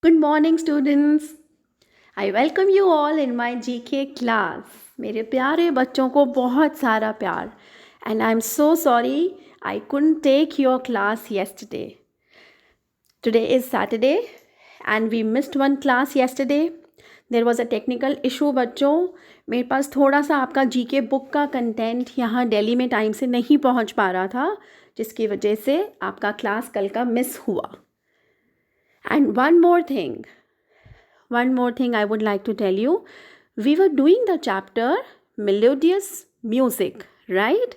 Good morning, students. I welcome you all in my GK class. मेरे प्यारे बच्चों को बहुत सारा प्यार. And I'm so sorry I couldn't take your class yesterday. Today is Saturday and we missed one class yesterday. There was a technical issue बच्चों. मेरे पास थोड़ा सा आपका GK बुक का कंटेंट यहाँ दिल्ली में टाइम से नहीं पहुँच पा रहा था, जिसकी वजह से आपका क्लास कल का मिस हुआ. And one more thing I would like to tell you. We were doing the chapter Melodious Music, right?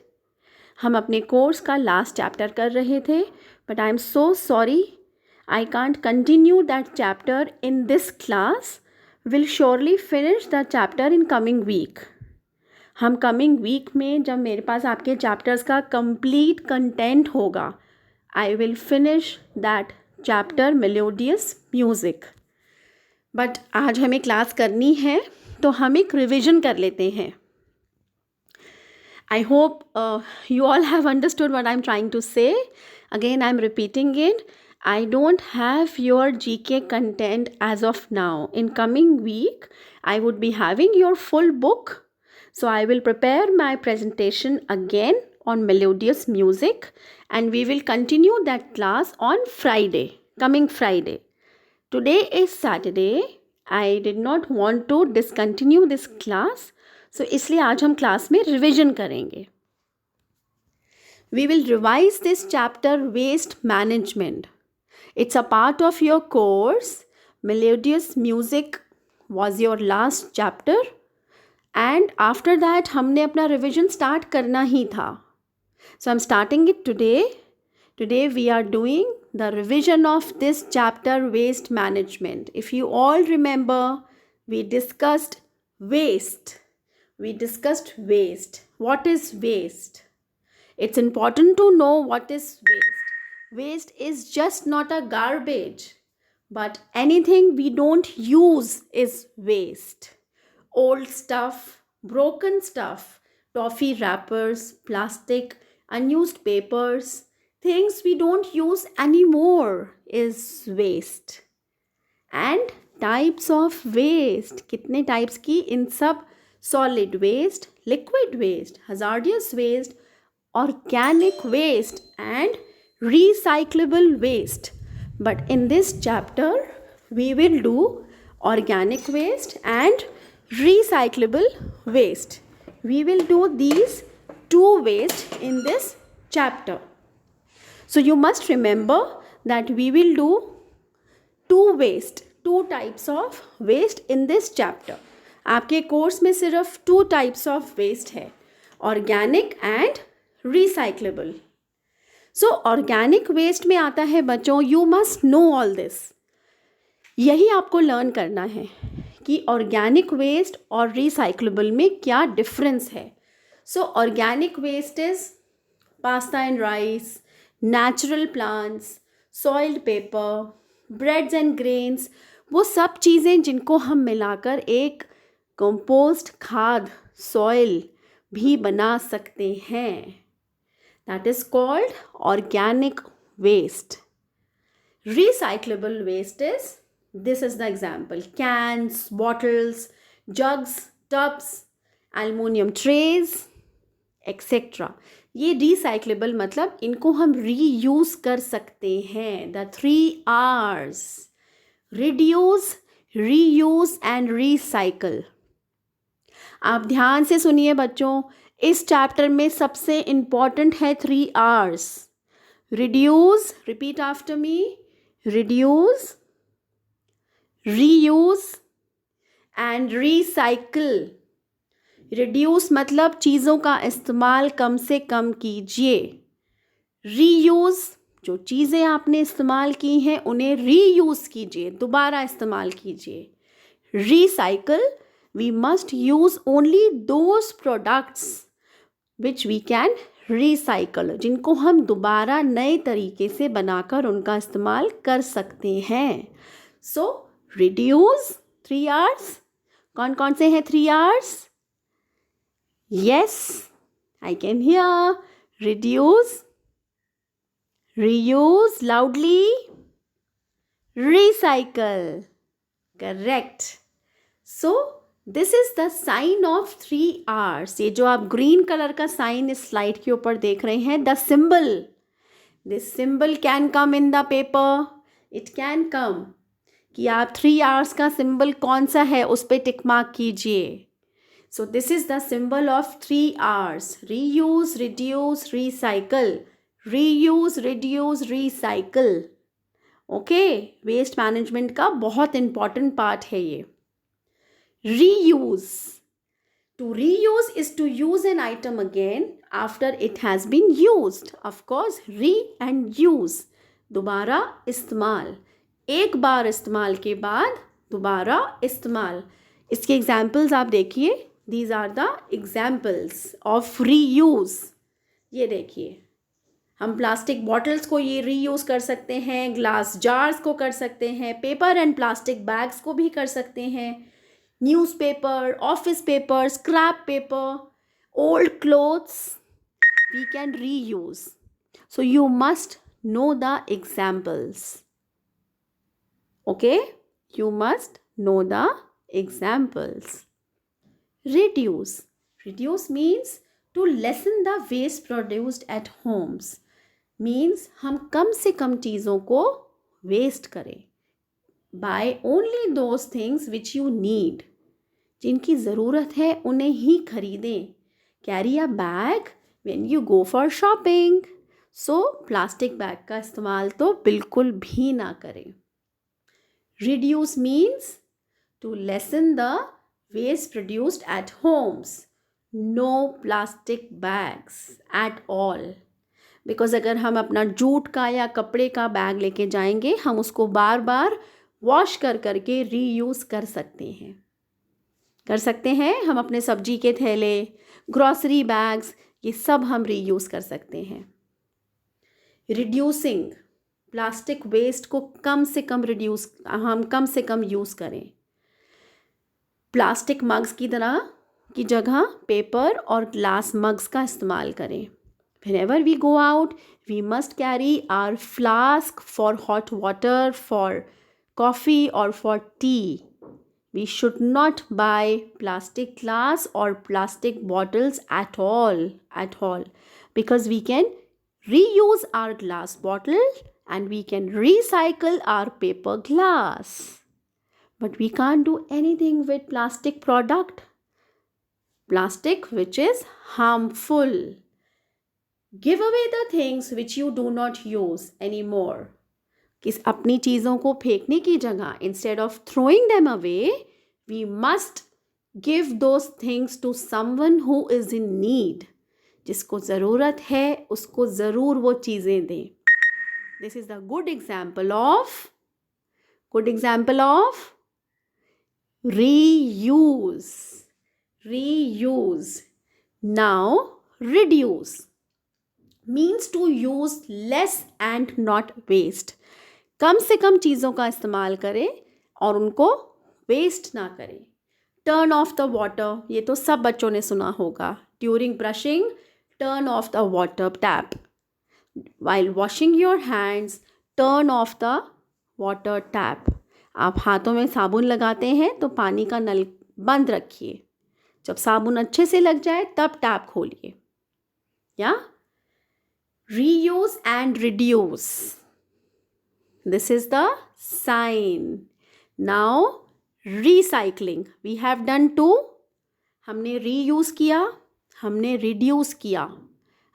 हम अपने कोर्स का लास्ट चैप्टर कर रहे थे, but I am so sorry I can't continue that chapter in this class. We'll surely finish the chapter in coming week. हम coming week में जब मेरे पास आपके चैप्टर्स का कंप्लीट कंटेंट होगा, I will finish that chapter melodious music. But आज हमें class करनी है तो हम एक रिविज़न कर लेते हैं. I hope you all have understood what I'm trying to say. Again, I'm repeating it. I don't have your GK content as of now. In coming week, I would be having your full book. So I will prepare my presentation again on melodious music and we will continue that class on Friday, coming Friday. Today is Saturday. I did not want to discontinue this class. So इसलिए आज हम class में revision करेंगे. We will revise this chapter waste management. It's a part of your course. Melodious music was your last chapter. And after that हमने अपना revision start करना ही था. So I'm starting it today. Today we are doing the revision of this chapter waste management. If you all remember, we discussed waste. What is waste? It's important to know what is waste. Waste is just not a garbage, but anything we don't use is waste. Old stuff, broken stuff, toffee wrappers, plastic, unused papers, things we don't use anymore is waste. And types of waste. कितने types की? इन सब solid waste, liquid waste, hazardous waste, organic waste and recyclable waste. But in this chapter, we will do organic waste and recyclable waste. We will do these two waste in this chapter. So you must remember that we will do two types of waste in this chapter. आपके course में सिर्फ 2 types of waste है, organic and recyclable. So organic waste में आता है बच्चों, you must know all this. यही आपको लर्न करना है कि organic waste और recyclable में क्या डिफरेंस है. So organic waste is pasta and rice, natural plants, soiled paper, breads and grains, वो सब चीज़ें जिनको हम मिलाकर एक कंपोस्ट खाद सॉइल भी बना सकते हैं. That is called organic waste. Recyclable waste is, this is the example, cans, bottles, jugs, tubs, aluminium trays etcetera. ये रिसाइक्लेबल मतलब इनको हम रीयूज़ कर सकते हैं. The 3 R's: reduce, reuse and recycle. आप ध्यान से सुनिए बच्चों, इस चैप्टर में सबसे इम्पॉर्टेंट है 3 R's. Reduce, repeat after me, reduce, reuse and recycle. Reduce मतलब चीज़ों का इस्तेमाल कम से कम कीजिए. रीयूज़, जो चीज़ें आपने इस्तेमाल की हैं उन्हें रीयूज़ कीजिए, दोबारा इस्तेमाल कीजिए. Recycle, we must use only those products which we can recycle, जिनको हम दोबारा नए तरीके से बनाकर उनका इस्तेमाल कर सकते हैं. So reduce, 3 R's. कौन कौन से हैं 3 R's? Yes, I can hear. Reduce, reuse, loudly, recycle. Correct. So this is the sign of 3 R's. ये जो आप ग्रीन कलर का साइन इस स्लाइड के ऊपर देख रहे हैं, the symbol, this symbol can come in the paper. It can come कि आप 3 R's का सिंबल कौन सा है उस पर टिक मार्क कीजिए. So this is the symbol of 3 R's. Reuse, reduce, recycle. Reuse, reduce, recycle. Okay, waste management का बहुत इंपॉर्टेंट पार्ट है ये. Reuse. To reuse is to use an item again after it has been used. Of course, re and use. दोबारा इस्तेमाल. एक बार इस्तेमाल के बाद दोबारा इस्तेमाल. इसके एग्जाम्पल्स आप देखिए. These are the examples of reuse. ये देखिए, हम प्लास्टिक बॉटल्स को ये रीयूज़ कर सकते हैं, ग्लास जार्स को कर सकते हैं, पेपर एंड प्लास्टिक बैग्स को भी कर सकते हैं, newspaper, office paper, scrap paper, old clothes, we can reuse. So you must know the examples. Okay? You must know the examples. Reduce. Reduce means to lessen the waste produced at homes. Means हम कम से कम चीज़ों को waste करें. Buy only those things which you need. जिनकी ज़रूरत है उन्हें ही खरीदें. Carry a bag when you go for shopping. So plastic bag का इस्तेमाल तो बिल्कुल भी ना करें. Reduce means to lessen the waste produced at homes. No plastic bags at all. Because अगर हम अपना जूट का या कपड़े का बैग लेके जाएंगे, हम उसको बार बार वॉश करके रीयूज़ कर सकते हैं. हम अपने सब्जी के थैले, ग्रॉसरी बैग्स, ये सब हम रीयूज़ कर सकते हैं. रिड्यूसिंग, प्लास्टिक वेस्ट को कम से कम यूज़ करें. प्लास्टिक मग्स की जगह पेपर और ग्लास मग्स का इस्तेमाल करें. Whenever we go out, we must carry our flask for hot water, for coffee or for tea. We should not buy plastic glass or plastic bottles at all, because we can reuse our glass bottle and we can recycle our paper glass. But we can't do anything with plastic product. Plastic which is harmful. Give away the things which you do not use anymore. किस अपनी चीज़ों को फेंकने की जगह, instead of throwing them away, we must give those things to someone who is in need. जिसको ज़रूरत है उसको ज़रूर वो चीज़ें दें. This is the good example of reuse. Now reduce means to use less and not waste. कम से कम चीज़ों का इस्तेमाल करें और उनको वेस्ट ना करें. टर्न ऑफ द वाटर, ये तो सब बच्चों ने सुना होगा. During brushing, turn off the water tap. While washing your hands, turn off the water tap. आप हाथों में साबुन लगाते हैं तो पानी का नल बंद रखिए. जब साबुन अच्छे से लग जाए तब टैप खोलिए. या reuse and reduce. This is the sign. Now recycling. We have done 2. हमने reuse किया, हमने reduce किया.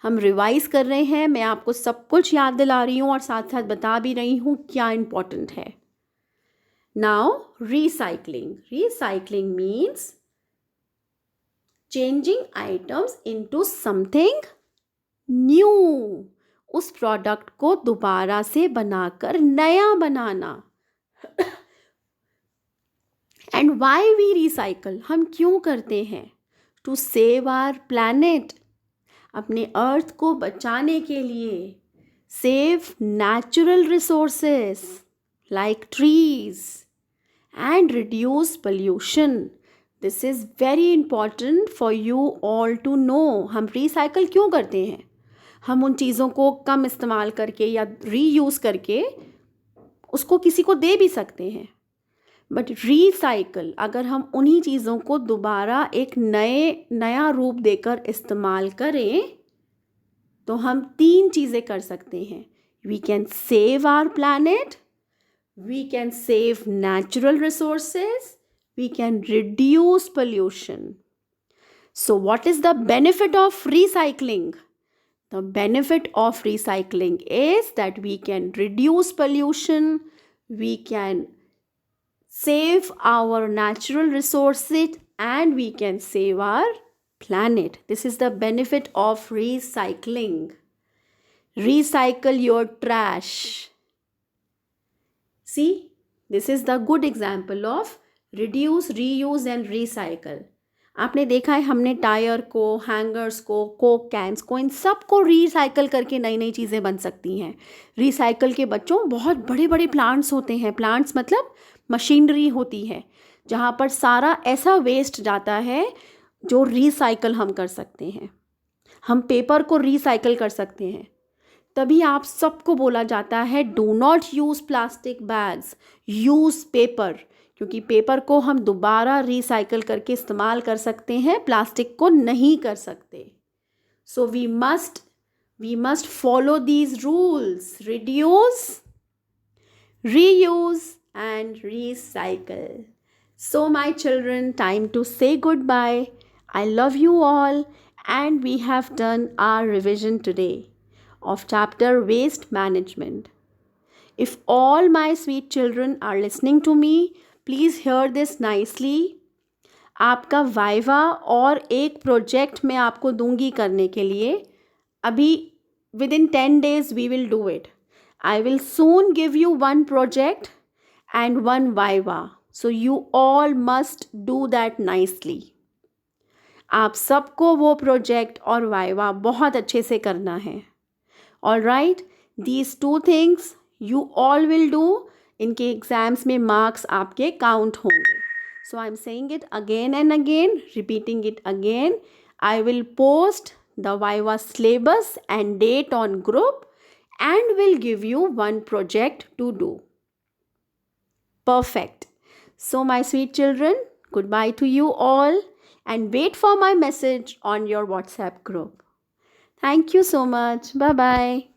हम रिवाइज कर रहे हैं. मैं आपको सब कुछ याद दिला रही हूँ और साथ साथ बता भी रही हूँ क्या इम्पोर्टेंट है. Now recycling. Recycling means changing items into something new. उस प्रोडक्ट को दोबारा से बनाकर नया बनाना. एंड वाई वी रिसाइकल, हम क्यों करते हैं? टू सेव आवर प्लैनेट, अपने अर्थ को बचाने के लिए. Save natural resources like trees and reduce pollution. This is very important for you all to know. हम रिसाइकल क्यों करते हैं? हम उन चीज़ों को कम इस्तेमाल करके या रीयूज़ करके उसको किसी को दे भी सकते हैं। बट रिसाइकल, अगर हम उन्हीं चीज़ों को दोबारा एक नया रूप देकर इस्तेमाल करें तो हम 3 चीज़ें कर सकते हैं। We can save our planet, we can save natural resources, we can reduce pollution. So what is the benefit of recycling? The benefit of recycling is that we can reduce pollution, we can save our natural resources, and we can save our planet. This is the benefit of recycling. Recycle your trash. See, this is the good example of reduce, reuse and recycle. आपने देखा है हमने tyre को, hangers को, Coke cans को, इन सब को recycle करके नई नई चीज़ें बन सकती हैं। रिसाइकल के बच्चों बहुत बड़े बड़े प्लांट्स होते हैं। प्लांट्स मतलब मशीनरी होती है जहाँ पर सारा ऐसा वेस्ट जाता है जो रिसाइकल हम कर सकते हैं। हम पेपर को रिसाइकल कर सकते हैं। तभी आप सबको बोला जाता है do not use plastic bags, use paper, क्योंकि पेपर को हम दोबारा रिसाइकल करके इस्तेमाल कर सकते हैं, प्लास्टिक को नहीं कर सकते। So we must follow these rules, reduce, reuse and recycle. So my children, time to say goodbye. I love you all, and we have done our revision today of chapter waste management. If all my sweet children are listening to me, please hear this nicely. आपका viva और एक project मैं आपको दूंगी करने के लिए। अभी within 10 days we will do it. I will soon give you one project and one viva. So you all must do that nicely. आप सबको वो प्रोजेक्ट और वाइवा बहुत अच्छे से करना है। All right, these 2 things you all will do. इनके एग्ज़ाम्स में मार्क्स आपके काउंट होंगे. So I'm saying it again and again, repeating it again. I will post the viva syllabus and date on group and will give you one project to do. Perfect. So my sweet children, goodbye to you all and wait for my message on your WhatsApp group. Thank you so much. Bye-bye.